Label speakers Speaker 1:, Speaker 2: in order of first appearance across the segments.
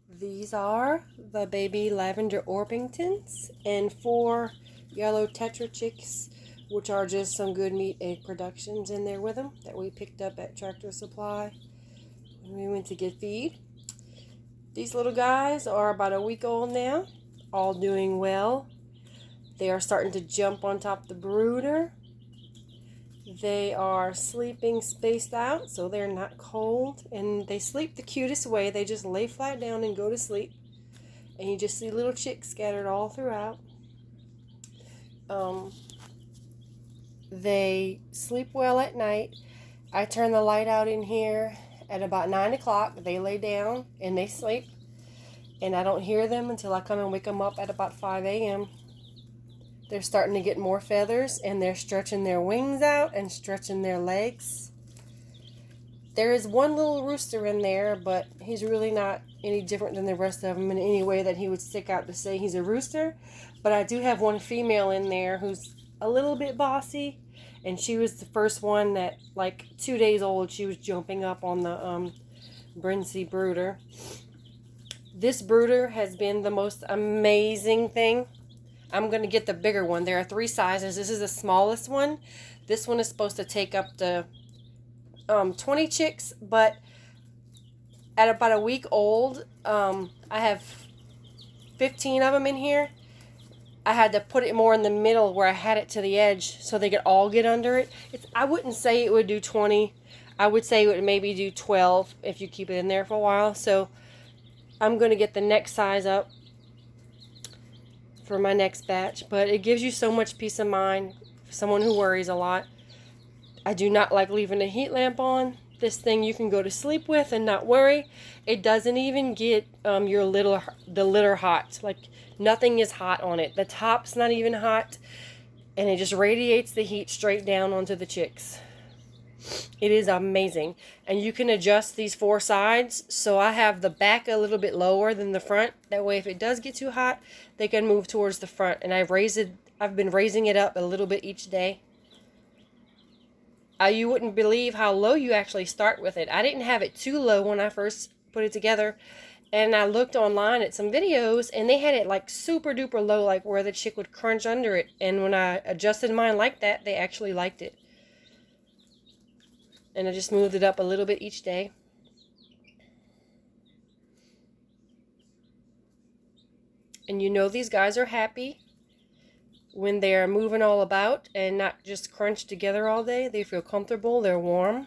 Speaker 1: These are the baby Lavender Orpingtons and 4 yellow Tetra chicks, which are just some good meat egg productions in there with them that we picked up at Tractor Supply when we went to get feed. These little guys are about a week old now, all doing well. They are starting to jump on top of the brooder. They are sleeping spaced out, so they're not cold, and they sleep the cutest way. They just lay flat down and go to sleep, and you just see little chicks scattered all throughout. They sleep well at night. I turn the light out in here at about 9 o'clock. They lay down and they sleep, and I don't hear them until I come and wake them up at about 5 a.m. They're starting to get more feathers, and they're stretching their wings out and stretching their legs. There is one little rooster in there, but he's really not any different than the rest of them in any way that he would stick out to say he's a rooster. But I do have one female in there who's a little bit bossy, and she was the first one that, like 2 days old, she was jumping up on the Brinsey brooder. This brooder has been the most amazing thing. I'm going to get the bigger one. There are 3 sizes. This is the smallest one. This one is supposed to take up to 20 chicks, but at about a week old, I have 15 of them in here. I had to put it more in the middle where I had it to the edge so they could all get under it. I wouldn't say it would do 20. I would say it would maybe do 12 if you keep it in there for a while. So I'm going to get the next size up for my next batch, but it gives you so much peace of mind for someone who worries a lot. I do not like leaving a heat lamp on. This thing you can go to sleep with and not worry. It doesn't even get the litter hot. Like, nothing is hot on it. The top's not even hot, and it just radiates the heat straight down onto the chicks. It is amazing. And you can adjust these 4 sides, so I have the back a little bit lower than the front. That way if it does get too hot, they can move towards the front. And I've been raising it up a little bit each day. You wouldn't believe how low you actually start with it. I didn't have it too low when I first put it together, and I looked online at some videos, and they had it like super duper low, like where the chick would crunch under it. And when I adjusted mine like that, they actually liked it. And I just moved it up a little bit each day. And you know these guys are happy when they're moving all about and not just crunched together all day. They feel comfortable. They're warm.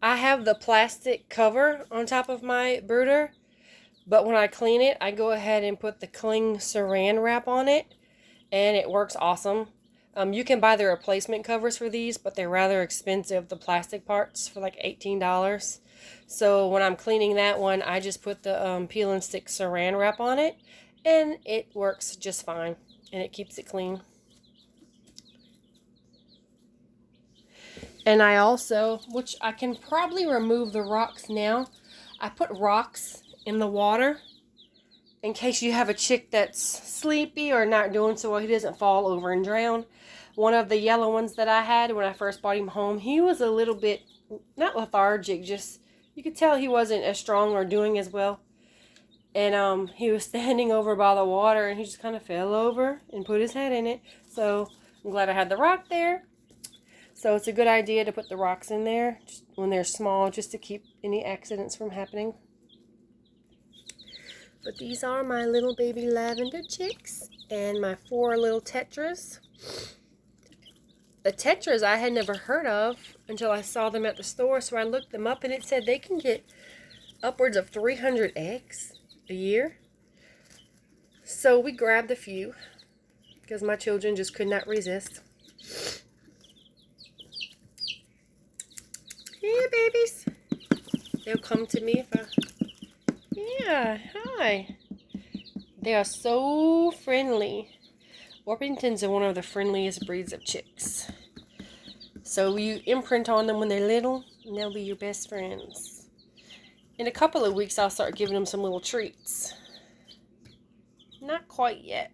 Speaker 1: I have the plastic cover on top of my brooder, but when I clean it, I go ahead and put the cling saran wrap on it, and it works awesome. You can buy the replacement covers for these, but they're rather expensive, the plastic parts, for like $18. So when I'm cleaning that one, I just put the peel and stick saran wrap on it, and it works just fine, and it keeps it clean. And I also, which I can probably remove the rocks now, I put rocks in the water in case you have a chick that's sleepy or not doing so well, he doesn't fall over and drown. One of the yellow ones that I had when I first brought him home, he was a little bit, not lethargic, just, you could tell he wasn't as strong or doing as well. And he was standing over by the water, and he just kind of fell over and put his head in it. So I'm glad I had the rock there. So it's a good idea to put the rocks in there when they're small, just to keep any accidents from happening. But these are my little baby lavender chicks and my 4 little tetras. The tetras I had never heard of until I saw them at the store, so I looked them up, and it said they can get upwards of 300 eggs a year. So we grabbed a few because my children just could not resist. Hey, babies. They'll come to me if I... Yeah, hi. They are so friendly. Orpingtons are one of the friendliest breeds of chicks. So you imprint on them when they're little, and they'll be your best friends. In a couple of weeks, I'll start giving them some little treats. Not quite yet.